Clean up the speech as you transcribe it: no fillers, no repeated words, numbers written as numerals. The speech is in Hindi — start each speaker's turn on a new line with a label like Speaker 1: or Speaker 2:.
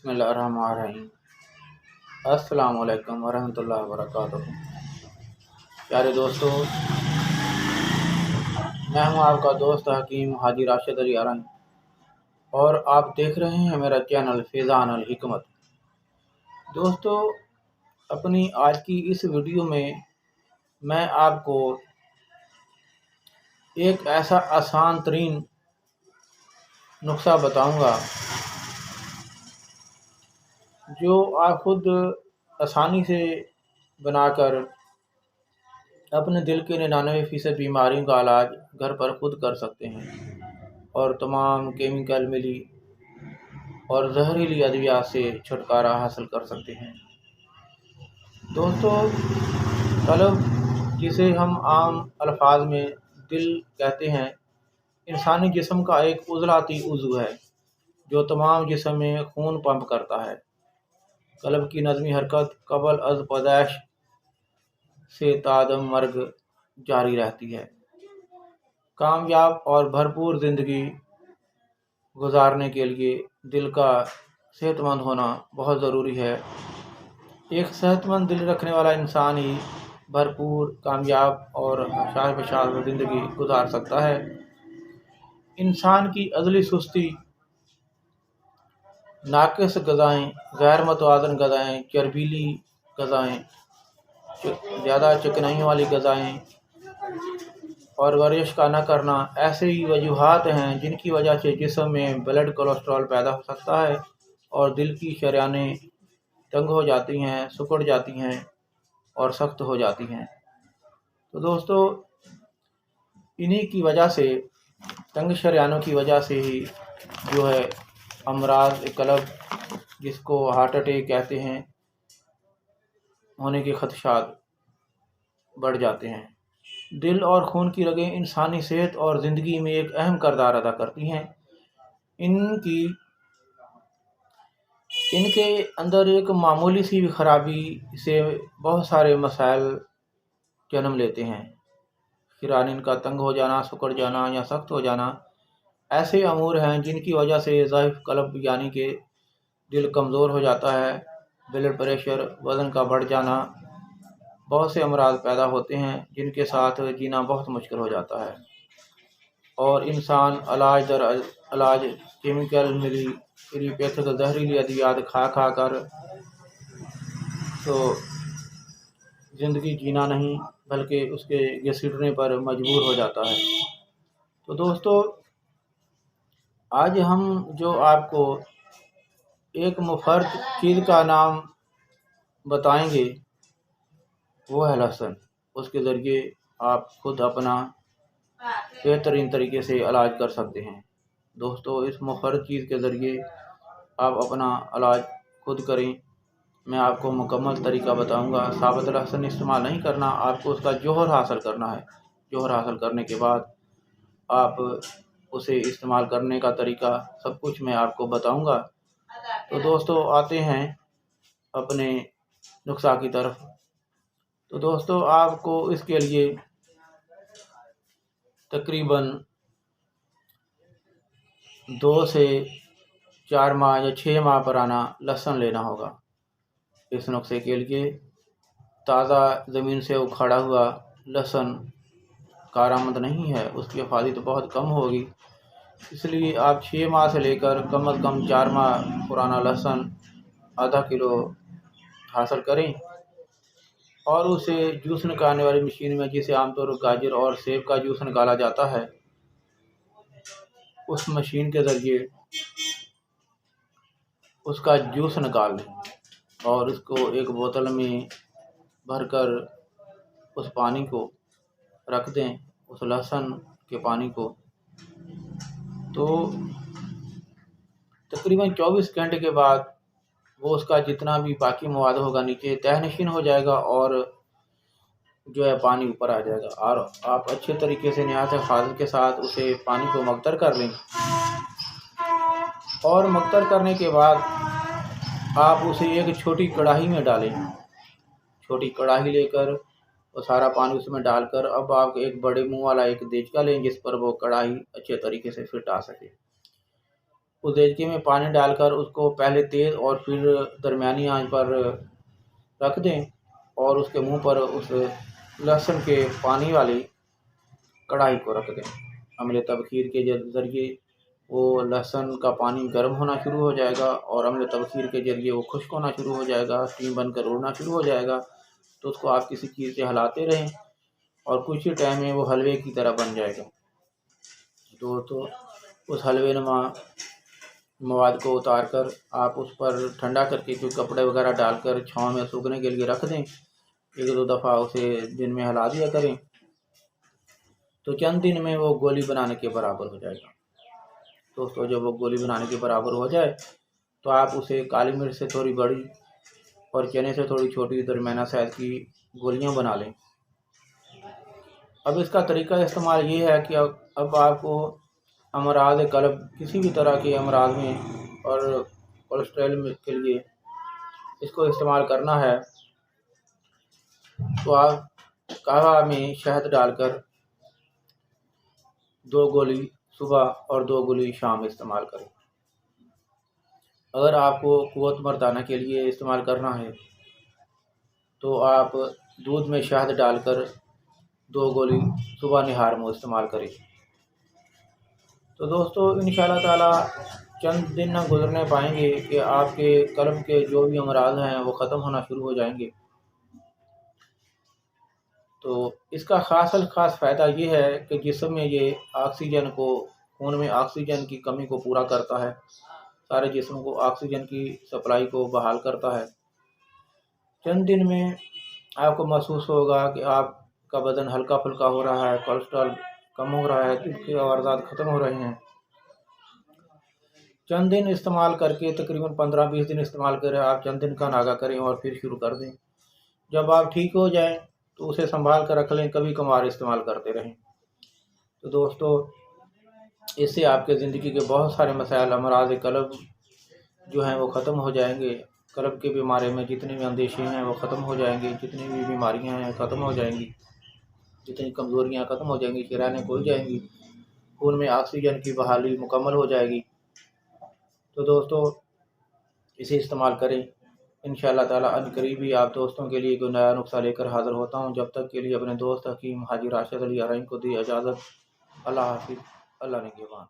Speaker 1: बिस्मिल्लाहिर्रहमानिर्रहीम। अस्सलाम वालेकुम वरहमतुल्लाहि वबरकातुहू। प्यारे दोस्तों, मैं हूं आपका दोस्त हकीम हाजी राशिद अली आरन और आप देख रहे हैं मेरा चैनल फैज़ान अल हिकमत। दोस्तों, अपनी आज की इस वीडियो में मैं आपको एक ऐसा आसान तरीन नुस्खा बताऊंगा जो आप खुद आसानी से बनाकर अपने दिल के 99% बीमारियों का इलाज घर पर खुद कर सकते हैं और तमाम केमिकल मिली और जहरीली अद्वियात से छुटकारा हासिल कर सकते हैं। दोस्तों, कल्ब, जिसे हम आम अल्फाज में दिल कहते हैं, इंसानी जिस्म का एक उज़लाती उज़्व है जो तमाम जिस्म में खून पंप करता है। कल्ब की नज़मी हरकत कबल अज़ पैदाइश से तादम मर्ग जारी रहती है। कामयाब और भरपूर ज़िंदगी गुजारने के लिए दिल का सेहतमंद होना बहुत ज़रूरी है। एक सेहतमंद दिल रखने वाला इंसान ही भरपूर, कामयाब और शाद बशाद ज़िंदगी गुजार सकता है। इंसान की अज़ली सुस्ती, नाक़िस ग़िज़ाएँ, गैर मुतवाज़िन ग़िज़ाएँ, चर्बीली ग़िज़ाएँ, ज़्यादा चिकनाई वाली ग़िज़ाएँ और वर्जिश का न करना ऐसी वजूहात हैं जिनकी वजह से जिस्म में ब्लड कोलेस्ट्रॉल पैदा हो सकता है और दिल की शरियानें तंग हो जाती हैं, सिकुड़ जाती हैं और सख्त हो जाती हैं। तो दोस्तों, इन्हीं की वजह से, तंग शरियानों की वजह से ही जो है अमराज कल्ब, जिसको हार्ट अटैक कहते हैं, होने के खदशात बढ़ जाते हैं। दिल और खून की रगें इंसानी सेहत और ज़िंदगी में एक अहम किरदार अदा करती हैं। इनके अंदर एक मामूली सी भी खराबी से बहुत सारे मसाइल जन्म लेते हैं। शरानीन का तंग हो जाना, सिकुड़ जाना या सख्त हो जाना ऐसे अमूर हैं जिनकी वजह से ज़ईफ़ कल्ब यानी कि दिल कमज़ोर हो जाता है, ब्लड प्रेशर, वज़न का बढ़ जाना, बहुत से अमराज पैदा होते हैं जिनके साथ जीना बहुत मुश्किल हो जाता है और इंसान इलाज दर इलाज केमिकल मिली एलोपैथिक जहरीली अद्वियात खा कर तो ज़िंदगी जीना नहीं बल्कि उसके घसीटने पर मजबूर हो जाता है। तो दोस्तों, आज हम जो आपको एक मुफ़र्रत चीज़ का नाम बताएंगे वो है लहसुन। उसके ज़रिए आप खुद अपना बेहतरीन तरीके से इलाज कर सकते हैं। दोस्तों, इस मुफ़र्रत चीज़ के ज़रिए आप अपना इलाज खुद करें। मैं आपको मुकम्मल तरीका बताऊंगा। साबुत लहसुन इस्तेमाल नहीं करना, आपको उसका जौहर हासिल करना है। जौहर हासिल करने के बाद आप उसे इस्तेमाल करने का तरीका सब कुछ मैं आपको बताऊंगा। तो दोस्तों, आते हैं अपने नुस्खा की तरफ। तो दोस्तों, आपको इसके लिए तकरीबन 2 से 4 माह या 6 माह पुराना लहसुन लेना होगा। इस नुस्खे के लिए ताज़ा ज़मीन से उखाड़ा हुआ लहसुन कारआमद नहीं है, उसकी अफादी तो बहुत कम होगी। इसलिए आप 6 माह से लेकर कम अज़ कम 4 माह पुराना लहसुन आधा किलो हासिल करें और उसे जूस निकालने वाली मशीन में, जिसे आमतौर पर गाजर और सेब का जूस निकाला जाता है, उस मशीन के ज़रिए उसका जूस निकाल लें और उसको एक बोतल में भरकर उस पानी को रख दें, उस लहसुन के पानी को। तो तकरीबन 24 घंटे के बाद वो उसका जितना भी बाकी मवाद होगा नीचे तहनशीन हो जाएगा और जो है पानी ऊपर आ जाएगा और आप अच्छे तरीके से निहायत हिफाजत के साथ उसे पानी को मुख्तर कर लें। और मुख्तर करने के बाद आप उसे एक छोटी कढ़ाई में डालें। छोटी कढ़ाई लेकर वो सारा पानी उसमें डालकर अब आप एक बड़े मुंह वाला एक देचका लें जिस पर वो कढ़ाई अच्छे तरीके से फिट आ सके। उस देचके में पानी डालकर उसको पहले तेज़ और फिर दरमियानी आंच पर रख दें और उसके मुंह पर उस लहसुन के पानी वाली कढ़ाई को रख दें। अमले तबखीर के ज़रिए वो लहसुन का पानी गर्म होना शुरू हो जाएगा और अम्ल तबखीर के ज़रिए वो खुश्क होना शुरू हो जाएगा, स्टीम बनकर उड़ना शुरू हो जाएगा। तो उसको आप किसी चीज़ से हिलाते रहें और कुछ ही टाइम में वो हलवे की तरह बन जाएगा। तो उस हलवे नुमा मवाद को उतार कर आप उस पर ठंडा करके कोई कपड़े वगैरह डालकर छाँव में सूखने के लिए रख दें। 1-2 दफ़ा उसे दिन में हिला दिया करें, तो चंद दिन में वो गोली बनाने के बराबर हो जाएगा। दोस्तों, जब वो गोली बनाने के बराबर हो जाए तो आप उसे काली मिर्च से थोड़ी बड़ी और चने से थोड़ी छोटी दरमियाना साइज़ की गोलियां बना लें। अब इसका तरीका इस्तेमाल ये है कि अब आपको अमराज कल्ब, किसी भी तरह के अमराज में और कोलेस्ट्रॉल के लिए इसको इस्तेमाल करना है, तो आप कहवा में शहद डालकर 2 गोली सुबह और 2 गोली शाम इस्तेमाल करें। अगर आपको कुव्वत मर्दाना के लिए इस्तेमाल करना है तो आप दूध में शहद डालकर 2 गोली सुबह निहार में इस्तेमाल करें। तो दोस्तों, इंशाअल्लाह ताला चंद दिन न गुजरने पाएंगे कि आपके कल्ब के जो भी अमराज हैं वो ख़त्म होना शुरू हो जाएंगे। तो इसका ख़ास फ़ायदा ये है कि जिस्म में ये ऑक्सीजन को, खून में ऑक्सीजन की कमी को पूरा करता है, सारे जिस्म को ऑक्सीजन की सप्लाई को बहाल करता है। चंद दिन में आपको महसूस होगा कि आपका बदन हल्का फुल्का हो रहा है, कोलेस्ट्रॉल कम हो रहा है, दिल के वारदात ख़त्म हो रहे हैं। चंद दिन इस्तेमाल करके, तकरीबन 15-20 दिन इस्तेमाल करें आप, चंद दिन का नागा करें और फिर शुरू कर दें। जब आप ठीक हो जाएं तो उसे संभाल कर रख लें, कभी कभार इस्तेमाल करते रहें। तो दोस्तों, इससे आपके ज़िंदगी के बहुत सारे मसाइल, अमराज कल्ब जो हैं वो ख़त्म हो जाएंगे। कल्ब के बीमारी में जितने भी अंदेशे हैं वो ख़त्म हो जाएंगे, जितनी भी बीमारियां हैं ख़त्म हो जाएंगी, जितनी कमज़ोरियां ख़त्म हो जाएंगी, शरानें खुल जाएंगी, खून में ऑक्सीजन की बहाली मुकम्मल हो जाएगी। तो दोस्तों, इसे इस्तेमाल करें। इंशाअल्लाह ताला अनकरीब ही आप दोस्तों के लिए कोई नया नुस्खा लेकर हाज़िर होता हूँ। जब तक के लिए अपने दोस्त हकीम हाजी राशिद अली अरैन को दी इजाज़त। अल्लाह हाफ़िज़। अल्लाह निगहबान।